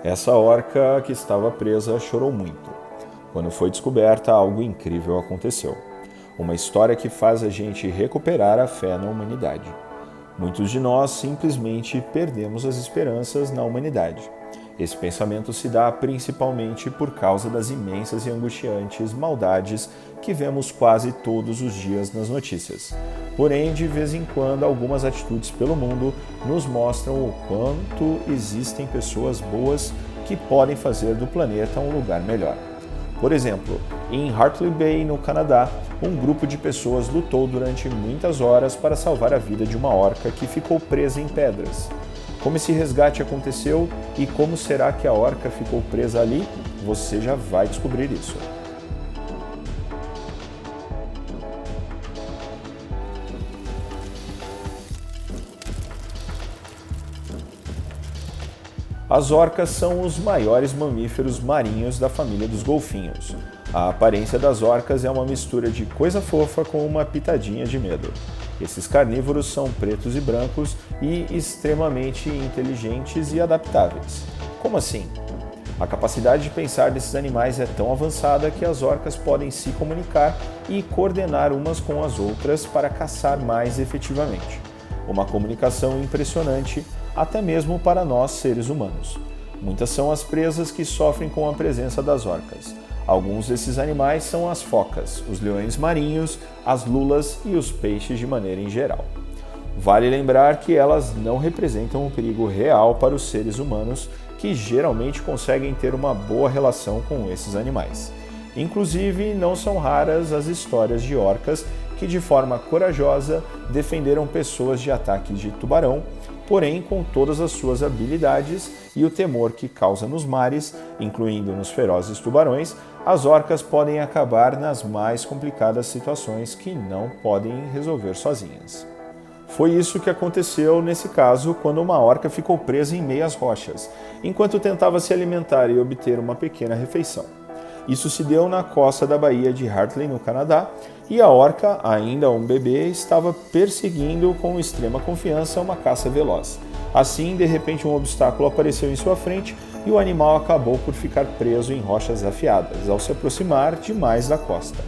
Essa orca que estava presa chorou muito. Quando foi descoberta, algo incrível aconteceu. Uma história que faz a gente recuperar a fé na humanidade. Muitos de nós simplesmente perdemos as esperanças na humanidade. Esse pensamento se dá principalmente por causa das imensas e angustiantes maldades que vemos quase todos os dias nas notícias. Porém, de vez em quando, algumas atitudes pelo mundo nos mostram o quanto existem pessoas boas que podem fazer do planeta um lugar melhor. Por exemplo, em Hartley Bay, no Canadá, um grupo de pessoas lutou durante muitas horas para salvar a vida de uma orca que ficou presa em pedras. Como esse resgate aconteceu e como será que a orca ficou presa ali? Você já vai descobrir isso. As orcas são os maiores mamíferos marinhos da família dos golfinhos. A aparência das orcas é uma mistura de coisa fofa com uma pitadinha de medo. Esses carnívoros são pretos e brancos e extremamente inteligentes e adaptáveis. Como assim? A capacidade de pensar desses animais é tão avançada que as orcas podem se comunicar e coordenar umas com as outras para caçar mais efetivamente. Uma comunicação impressionante, até mesmo para nós seres humanos. Muitas são as presas que sofrem com a presença das orcas. Alguns desses animais são as focas, os leões marinhos, as lulas e os peixes de maneira em geral. Vale lembrar que elas não representam um perigo real para os seres humanos, que geralmente conseguem ter uma boa relação com esses animais. Inclusive, não são raras as histórias de orcas que, de forma corajosa, defenderam pessoas de ataques de tubarão, porém com todas as suas habilidades e o temor que causa nos mares, incluindo nos ferozes tubarões, as orcas podem acabar nas mais complicadas situações que não podem resolver sozinhas. Foi isso que aconteceu nesse caso quando uma orca ficou presa em meio às rochas, enquanto tentava se alimentar e obter uma pequena refeição. Isso se deu na costa da Baía de Hartley, no Canadá, e a orca, ainda um bebê, estava perseguindo com extrema confiança uma caça veloz. Assim, de repente, um obstáculo apareceu em sua frente e o animal acabou por ficar preso em rochas afiadas, ao se aproximar demais da costa.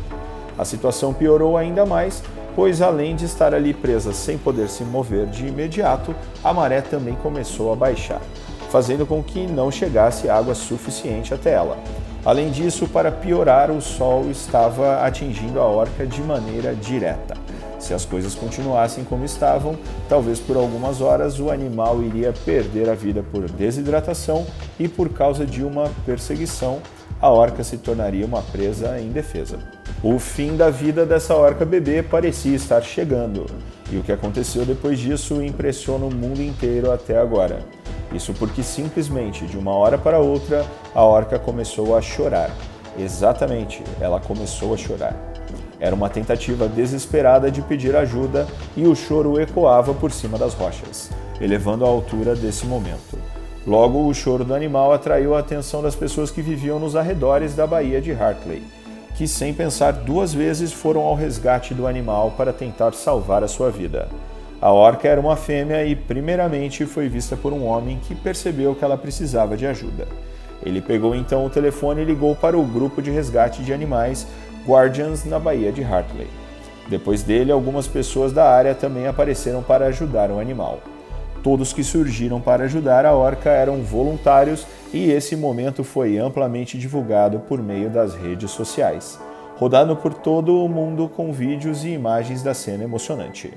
A situação piorou ainda mais, pois além de estar ali presa sem poder se mover de imediato, a maré também começou a baixar, fazendo com que não chegasse água suficiente até ela. Além disso, para piorar, o sol estava atingindo a orca de maneira direta. Se as coisas continuassem como estavam, talvez por algumas horas o animal iria perder a vida por desidratação e por causa de uma perseguição, a orca se tornaria uma presa indefesa. O fim da vida dessa orca bebê parecia estar chegando, e o que aconteceu depois disso impressiona o mundo inteiro até agora. Isso porque simplesmente, de uma hora para outra, a orca começou a chorar. Exatamente, ela começou a chorar. Era uma tentativa desesperada de pedir ajuda e o choro ecoava por cima das rochas, elevando a altura desse momento. Logo, o choro do animal atraiu a atenção das pessoas que viviam nos arredores da Baía de Hartley, que sem pensar duas vezes foram ao resgate do animal para tentar salvar a sua vida. A orca era uma fêmea e, primeiramente, foi vista por um homem que percebeu que ela precisava de ajuda. Ele pegou então o telefone e ligou para o grupo de resgate de animais Guardians na Baía de Hartley. Depois dele, algumas pessoas da área também apareceram para ajudar o animal. Todos que surgiram para ajudar a orca eram voluntários e esse momento foi amplamente divulgado por meio das redes sociais, rodando por todo o mundo com vídeos e imagens da cena emocionante.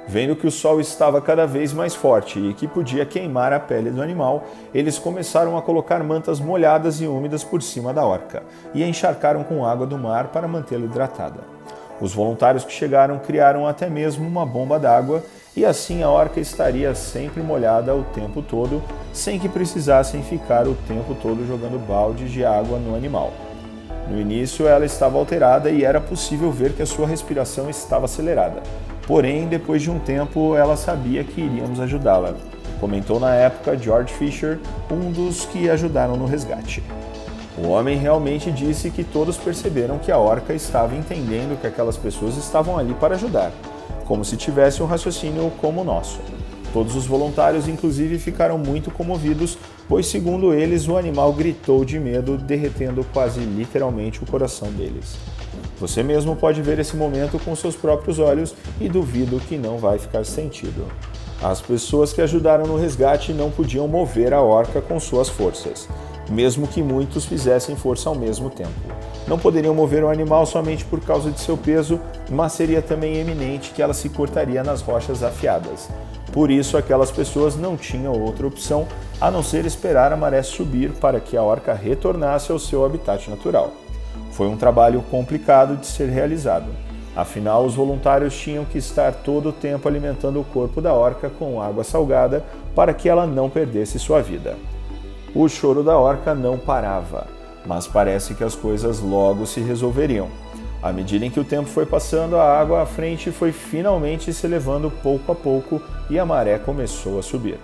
Vendo que o sol estava cada vez mais forte e que podia queimar a pele do animal, eles começaram a colocar mantas molhadas e úmidas por cima da orca e a encharcaram com água do mar para mantê-la hidratada. Os voluntários que chegaram criaram até mesmo uma bomba d'água e assim a orca estaria sempre molhada o tempo todo, sem que precisassem ficar o tempo todo jogando baldes de água no animal. No início ela estava alterada e era possível ver que a sua respiração estava acelerada. Porém, depois de um tempo, ela sabia que iríamos ajudá-la, comentou na época George Fisher, um dos que ajudaram no resgate. O homem realmente disse que todos perceberam que a orca estava entendendo que aquelas pessoas estavam ali para ajudar, como se tivesse um raciocínio como o nosso. Todos os voluntários, inclusive, ficaram muito comovidos, pois, segundo eles, o animal gritou de medo, derretendo quase literalmente o coração deles. Você mesmo pode ver esse momento com seus próprios olhos e duvido que não vai ficar sentido. As pessoas que ajudaram no resgate não podiam mover a orca com suas forças, mesmo que muitos fizessem força ao mesmo tempo. Não poderiam mover o animal somente por causa de seu peso, mas seria também eminente que ela se cortaria nas rochas afiadas. Por isso, aquelas pessoas não tinham outra opção a não ser esperar a maré subir para que a orca retornasse ao seu habitat natural. Foi um trabalho complicado de ser realizado. Afinal, os voluntários tinham que estar todo o tempo alimentando o corpo da orca com água salgada para que ela não perdesse sua vida. O choro da orca não parava, mas parece que as coisas logo se resolveriam. À medida em que o tempo foi passando, a água à frente foi finalmente se elevando pouco a pouco e a maré começou a subir.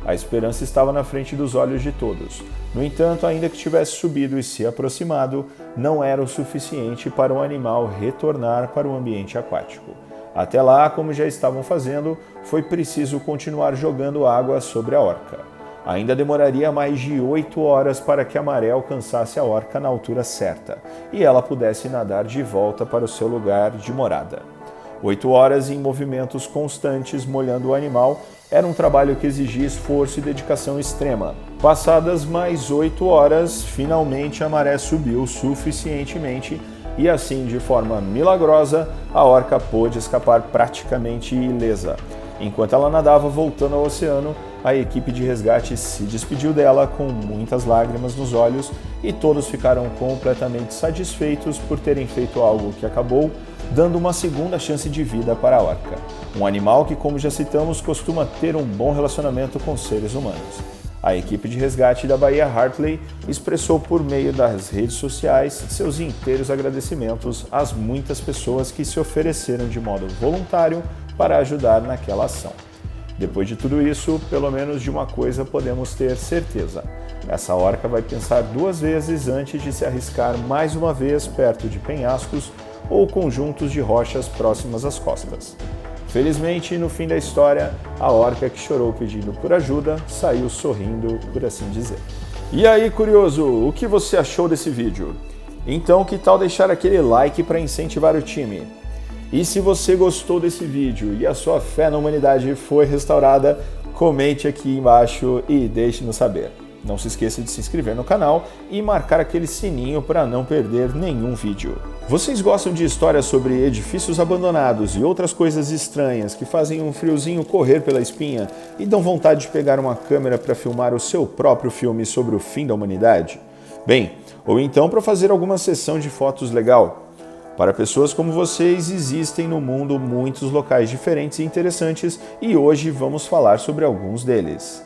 A esperança estava na frente dos olhos de todos. No entanto, ainda que tivesse subido e se aproximado, não era o suficiente para o animal retornar para o ambiente aquático. Até lá, como já estavam fazendo, foi preciso continuar jogando água sobre a orca. Ainda demoraria mais de 8 horas para que a maré alcançasse a orca na altura certa e ela pudesse nadar de volta para o seu lugar de morada. 8 horas em movimentos constantes molhando o animal era um trabalho que exigia esforço e dedicação extrema. Passadas mais 8 horas, finalmente a maré subiu suficientemente e assim, de forma milagrosa, a orca pôde escapar praticamente ilesa. Enquanto ela nadava voltando ao oceano, a equipe de resgate se despediu dela com muitas lágrimas nos olhos e todos ficaram completamente satisfeitos por terem feito algo que acabou dando uma segunda chance de vida para a orca, um animal que, como já citamos, costuma ter um bom relacionamento com seres humanos. A equipe de resgate da Baía Hartley expressou por meio das redes sociais seus inteiros agradecimentos às muitas pessoas que se ofereceram de modo voluntário para ajudar naquela ação. Depois de tudo isso, pelo menos de uma coisa podemos ter certeza: essa orca vai pensar 2 vezes antes de se arriscar mais uma vez perto de penhascos ou conjuntos de rochas próximas às costas. Felizmente, no fim da história, a orca que chorou pedindo por ajuda saiu sorrindo, por assim dizer. E aí, curioso, o que você achou desse vídeo? Então, que tal deixar aquele like para incentivar o time? E se você gostou desse vídeo e a sua fé na humanidade foi restaurada, comente aqui embaixo e deixe-nos saber. Não se esqueça de se inscrever no canal e marcar aquele sininho para não perder nenhum vídeo. Vocês gostam de histórias sobre edifícios abandonados e outras coisas estranhas que fazem um friozinho correr pela espinha e dão vontade de pegar uma câmera para filmar o seu próprio filme sobre o fim da humanidade? Bem, ou então para fazer alguma sessão de fotos legal? Para pessoas como vocês, existem no mundo muitos locais diferentes e interessantes e hoje vamos falar sobre alguns deles.